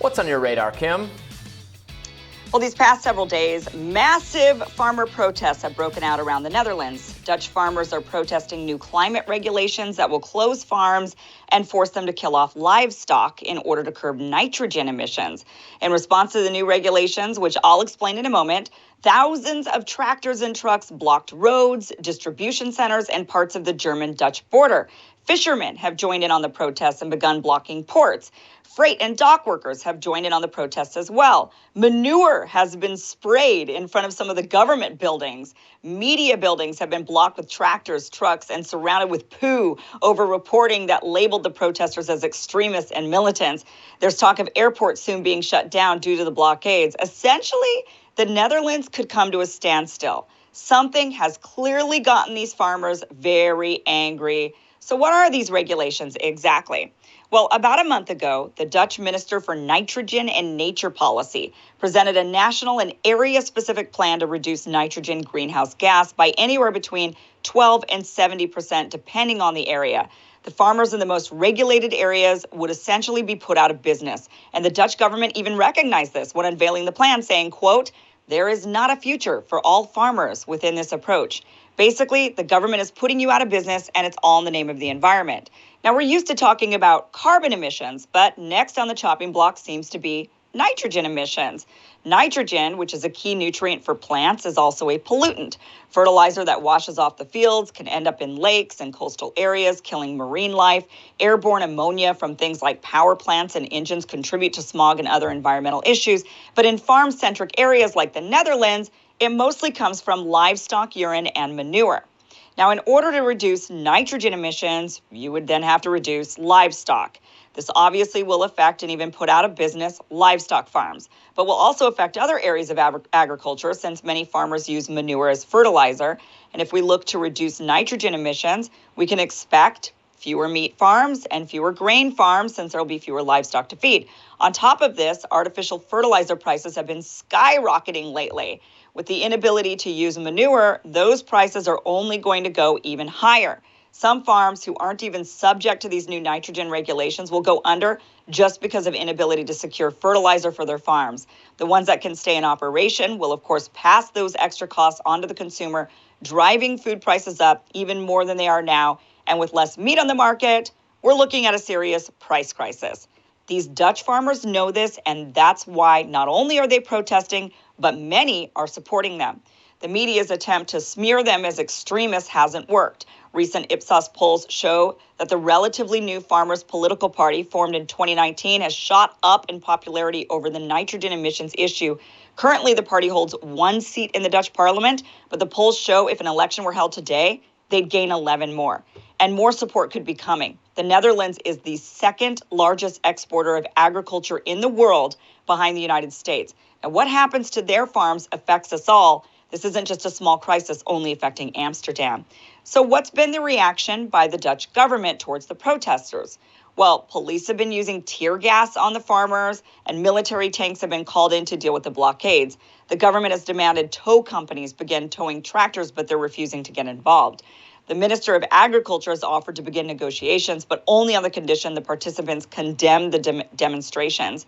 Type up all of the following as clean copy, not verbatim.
What's on your radar, Kim? Well, these past several days, massive farmer protests have broken out around the Netherlands. Dutch farmers are protesting new climate regulations that will close farms and force them to kill off livestock in order to curb nitrogen emissions. In response to the new regulations, which I'll explain in a moment, thousands of tractors and trucks blocked roads, distribution centers, and parts of the German-Dutch border. Fishermen have joined in on the protests and begun blocking ports. Freight and dock workers have joined in on the protests as well. Manure has been sprayed in front of some of the government buildings. Media buildings have been blocked with tractors, trucks, and surrounded with poo over reporting that labeled the protesters as extremists and militants. There's talk of airports soon being shut down due to the blockades. Essentially, the Netherlands could come to a standstill. Something has clearly gotten these farmers very angry. So what are these regulations exactly? Well, about a month ago, the Dutch Minister for Nitrogen and Nature Policy presented a national and area-specific plan to reduce nitrogen greenhouse gas by anywhere between 12 and 70%, depending on the area. The farmers in the most regulated areas would essentially be put out of business. And the Dutch government even recognized this when unveiling the plan, saying, quote, "There is not a future for all farmers within this approach." Basically, the government is putting you out of business, and it's all in the name of the environment. Now, we're used to talking about carbon emissions, but next on the chopping block seems to be nitrogen emissions. Nitrogen, which is a key nutrient for plants, is also a pollutant. Fertilizer that washes off the fields can end up in lakes and coastal areas, killing marine life. Airborne ammonia from things like power plants and engines contribute to smog and other environmental issues. But in farm-centric areas like the Netherlands, it mostly comes from livestock urine and manure. Now, in order to reduce nitrogen emissions, you would then have to reduce livestock. This obviously will affect and even put out of business livestock farms, but will also affect other areas of agriculture since many farmers use manure as fertilizer. And if we look to reduce nitrogen emissions, we can expect fewer meat farms and fewer grain farms since there will be fewer livestock to feed. On top of this, artificial fertilizer prices have been skyrocketing lately. With the inability to use manure, those prices are only going to go even higher. Some farms who aren't even subject to these new nitrogen regulations will go under just because of inability to secure fertilizer for their farms. The ones that can stay in operation will, of course, pass those extra costs onto the consumer, driving food prices up even more than they are now. And with less meat on the market, we're looking at a serious price crisis. These Dutch farmers know this, and that's why not only are they protesting, but many are supporting them. The media's attempt to smear them as extremists hasn't worked. Recent Ipsos polls show that the relatively new Farmers' Political Party, formed in 2019, has shot up in popularity over the nitrogen emissions issue. Currently, the party holds one seat in the Dutch parliament, but the polls show if an election were held today, they'd gain 11 more. And more support could be coming. The Netherlands is the second largest exporter of agriculture in the world behind the United States. And what happens to their farms affects us all. This isn't just a small crisis only affecting Amsterdam. So what's been the reaction by the Dutch government towards the protesters? Well, police have been using tear gas on the farmers, and military tanks have been called in to deal with the blockades. The government has demanded tow companies begin towing tractors, but they're refusing to get involved. The Minister of Agriculture has offered to begin negotiations, but only on the condition the participants condemn the demonstrations.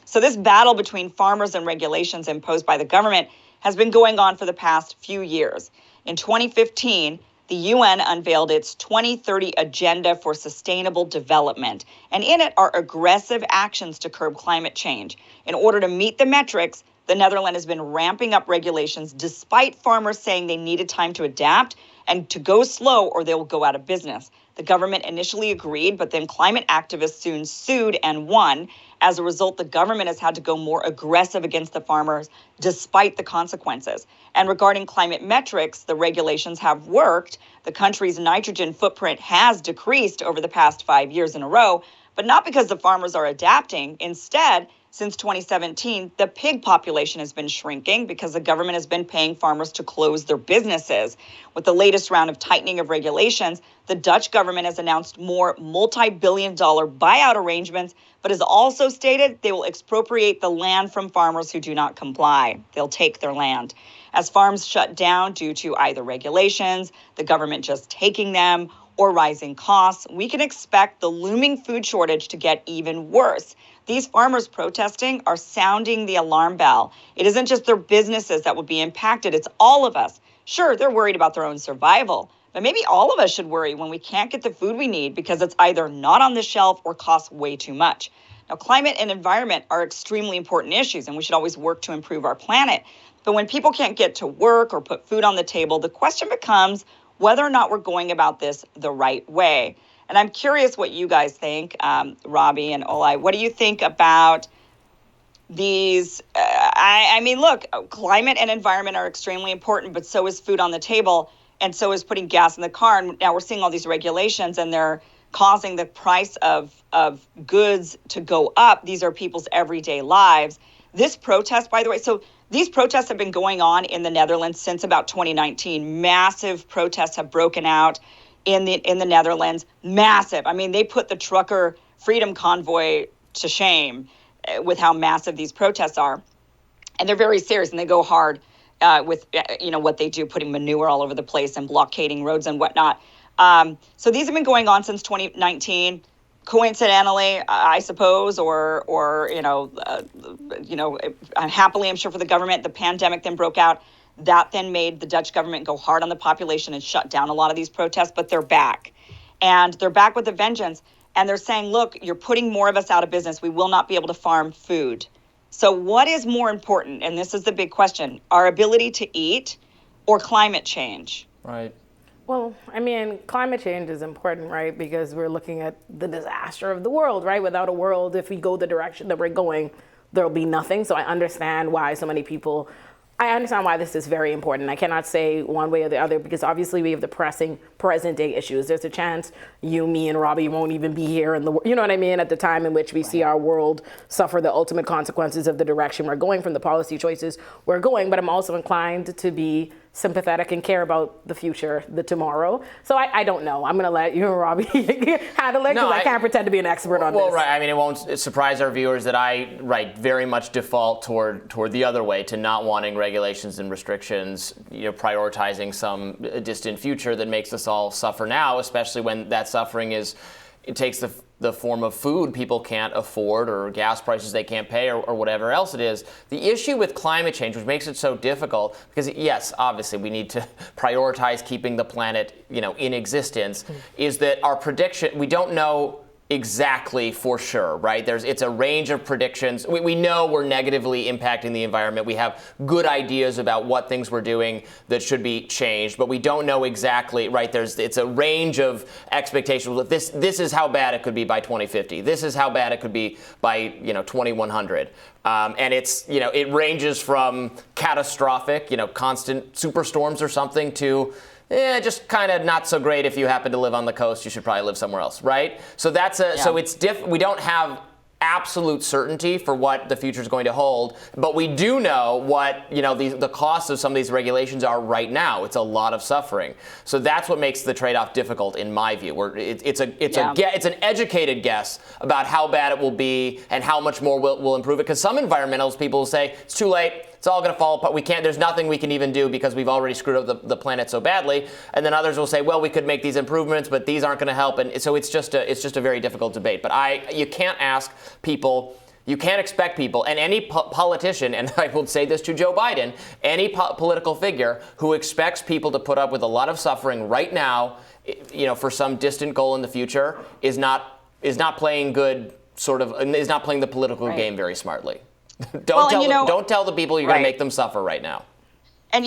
So this battle between farmers and regulations imposed by the government has been going on for the past few years. In 2015, the UN unveiled its 2030 Agenda for Sustainable Development, and in it are aggressive actions to curb climate change. In order to meet the metrics, the Netherlands has been ramping up regulations despite farmers saying they needed time to adapt and to go slow or they will go out of business. The government initially agreed, but then climate activists soon sued and won. As a result, the government has had to go more aggressive against the farmers despite the consequences. And regarding climate metrics, the regulations have worked. The country's nitrogen footprint has decreased over the past 5 years in a row, but not because the farmers are adapting. Instead, since 2017, the pig population has been shrinking because the government has been paying farmers to close their businesses. With the latest round of tightening of regulations, the Dutch government has announced more multi-billion-dollar buyout arrangements, but has also stated they will expropriate the land from farmers who do not comply. They'll take their land. As farms shut down due to either regulations, the government just taking them, or rising costs, we can expect the looming food shortage to get even worse. These farmers protesting are sounding the alarm bell. It isn't just their businesses that will be impacted, it's all of us. Sure, they're worried about their own survival, but maybe all of us should worry when we can't get the food we need because it's either not on the shelf or costs way too much. Now, climate and environment are extremely important issues, and we should always work to improve our planet. But when people can't get to work or put food on the table, the question becomes whether or not we're going about this the right way. And I'm curious what you guys think, Robbie and Olai. What do you think about these? I mean, look, climate and environment are extremely important, but so is food on the table, and so is putting gas in the car. And now we're seeing all these regulations, and they're causing the price of goods to go up. These are people's everyday lives. This protest, by the way, so these protests have been going on in the Netherlands since about 2019. Massive protests have broken out in the Netherlands. Massive. I mean, they put the trucker freedom convoy to shame with how massive these protests are. And they're very serious, and they go hard with what they do, putting manure all over the place and blockading roads and whatnot. So these have been going on since 2019. Coincidentally, I suppose, or happily, I'm sure for the government, the pandemic then broke out. That then made the Dutch government go hard on the population and shut down a lot of these protests, but they're back. And they're back with a vengeance. And they're saying, look, you're putting more of us out of business. We will not be able to farm food. So what is more important? And this is the big question, our ability to eat or climate change? Right. Well, I mean, climate change is important, right? Because we're looking at the disaster of the world, right? Without a world, if we go the direction that we're going, there'll be nothing. So I understand why so many people, I understand why this is very important. I cannot say one way or the other because obviously we have the pressing present day issues. There's a chance you, me, and Robbie won't even be here in the, you know what I mean, at the time in which we see our world suffer the ultimate consequences of the direction we're going from the policy choices we're going. But I'm also inclined to be sympathetic and care about the future, the tomorrow. So I don't know. I'm going to let you and Robbie handle it because I can't pretend to be an expert on this. Well, right. I mean, it won't surprise our viewers that I, very much default toward the other way, to not wanting regulations and restrictions, prioritizing some distant future that makes us all suffer now, especially when that suffering it takes the form of food people can't afford or gas prices they can't pay or whatever else it is. The issue with climate change, which makes it so difficult, because yes, obviously we need to prioritize keeping the planet, in existence, is that our prediction, we don't know exactly for sure, right? It's a range of predictions. We know we're negatively impacting the environment. We have good ideas about what things we're doing that should be changed, but we don't know exactly, right? It's a range of expectations. This is how bad it could be by 2050. This is how bad it could be by 2100. And it ranges from catastrophic, constant superstorms or something to just kind of not so great. If you happen to live on the coast, you should probably live somewhere else, right? So so it's we don't have absolute certainty for what the future is going to hold, but we do know what the costs of some of these regulations are right now. It's a lot of suffering, so that's what makes the trade-off difficult, in my view. Where it's an educated guess about how bad it will be and how much more will improve it. Because some environmentalist people will say it's too late. It's all going to fall apart. There's nothing we can even do because we've already screwed up the planet so badly. And then others will say, well, we could make these improvements, but these aren't going to help. And so it's just a very difficult debate. But you can't ask people, you can't expect people, and any politician, and I will say this to Joe Biden, any political figure who expects people to put up with a lot of suffering right now, for some distant goal in the future, is not playing is not playing the political game very smartly. Don't tell the people you're going to make them suffer right now. And,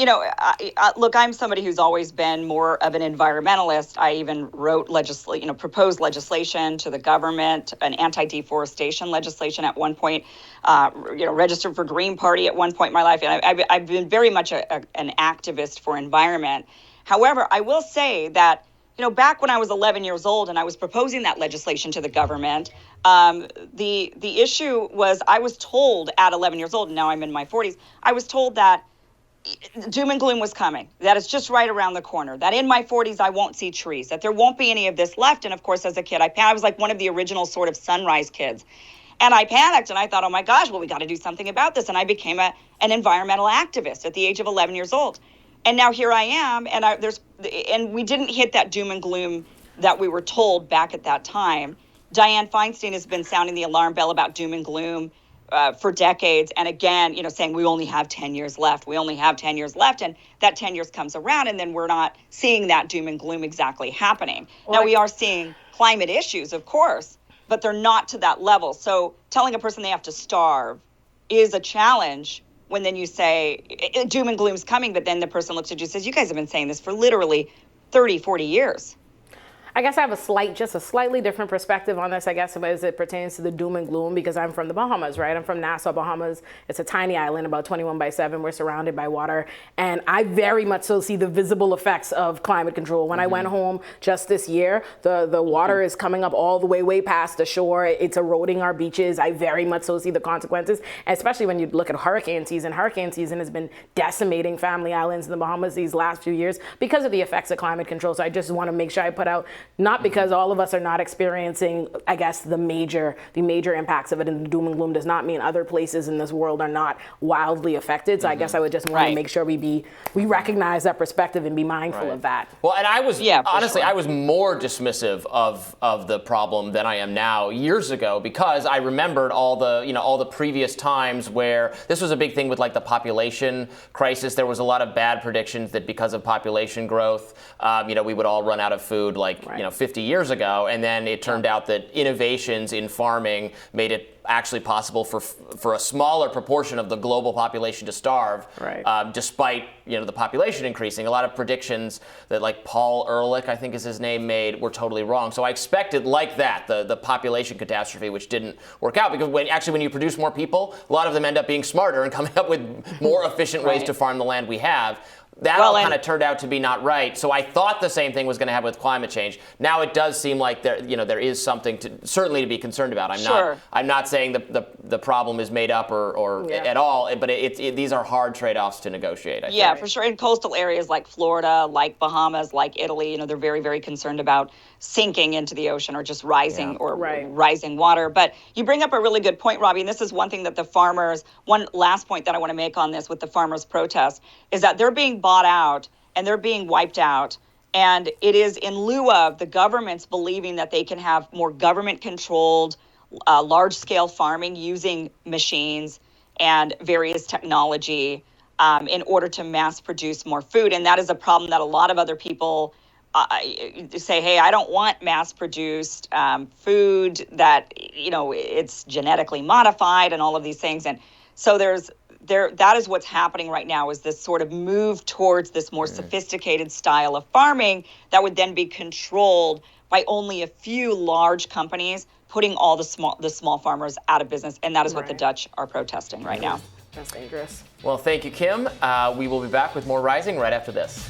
look, I'm somebody who's always been more of an environmentalist. I even wrote proposed legislation to the government, an anti-deforestation legislation at one point, registered for Green Party at one point in my life. And I've been very much an activist for environment. However, I will say that, back when I was 11 years old and I was proposing that legislation to the government, the issue was I was told at 11 years old, and now I'm in my 40s, I was told that doom and gloom was coming, that it's just right around the corner, that in my 40s I won't see trees, that there won't be any of this left. And of course, as a kid, I was like one of the original sort of sunrise kids. And I panicked and I thought, oh my gosh, well, we got to do something about this. And I became an environmental activist at the age of 11 years old. And now here I am, and we didn't hit that doom and gloom that we were told back at that time. Dianne Feinstein has been sounding the alarm bell about doom and gloom for decades. And again, saying we only have 10 years left. We only have 10 years left. And that 10 years comes around and then we're not seeing that doom and gloom exactly happening. Now, we are seeing climate issues, of course, but they're not to that level. So telling a person they have to starve is a challenge when then you say doom and gloom's coming, but then the person looks at you and says, you guys have been saying this for literally 30, 40 years. I guess I have just a slightly different perspective on this, I guess, as it pertains to the doom and gloom, because I'm from the Bahamas, right? I'm from Nassau, Bahamas. It's a tiny island, about 21/7. We're surrounded by water. And I very much so see the visible effects of climate control. When I went home just this year, the water is coming up all the way past the shore. It's eroding our beaches. I very much so see the consequences, especially when you look at hurricane season. Hurricane season has been decimating family islands in the Bahamas these last few years because of the effects of climate control. So I just want to make sure I put out, not because all of us are not experiencing, I guess, the major impacts of it, and the doom and gloom does not mean other places in this world are not wildly affected. So I guess I would just want to make sure we recognize that perspective and be mindful of that. Well, and I was honestly, sure. I was more dismissive of the problem than I am now years ago, because I remembered all the previous times where this was a big thing with like the population crisis. There was a lot of bad predictions that because of population growth, we would all run out of food 50 years ago, and then it turned out that innovations in farming made it actually possible for a smaller proportion of the global population to starve, despite the population increasing. A lot of predictions that like Paul Ehrlich, I think is his name, made were totally wrong. So I expected like that the population catastrophe, which didn't work out, because when you produce more people, a lot of them end up being smarter and coming up with more efficient ways to farm the land we have. That all kind of turned out to be not right. So I thought the same thing was going to happen with climate change. Now it does seem like there is something certainly to be concerned about. I'm not saying the problem is made up or at all, but these are hard trade-offs to negotiate. I think. For sure. In coastal areas like Florida, like Bahamas, like Italy, they're very, very concerned about sinking into the ocean or just rising rising water. But you bring up a really good point, Robbie, and this is one thing that one last point that I want to make on this with the farmers' protest is that they're being bought out and they're being wiped out. And it is in lieu of the governments believing that they can have more government-controlled, large-scale farming using machines and various technology in order to mass produce more food. And that is a problem that a lot of other people say, hey, I don't want mass-produced food that, it's genetically modified and all of these things. And so that is what's happening right now, is this sort of move towards this more sophisticated style of farming that would then be controlled by only a few large companies, putting all the small farmers out of business. And that is what the Dutch are protesting right now. That's dangerous. Well, thank you, Kim. We will be back with more Rising right after this.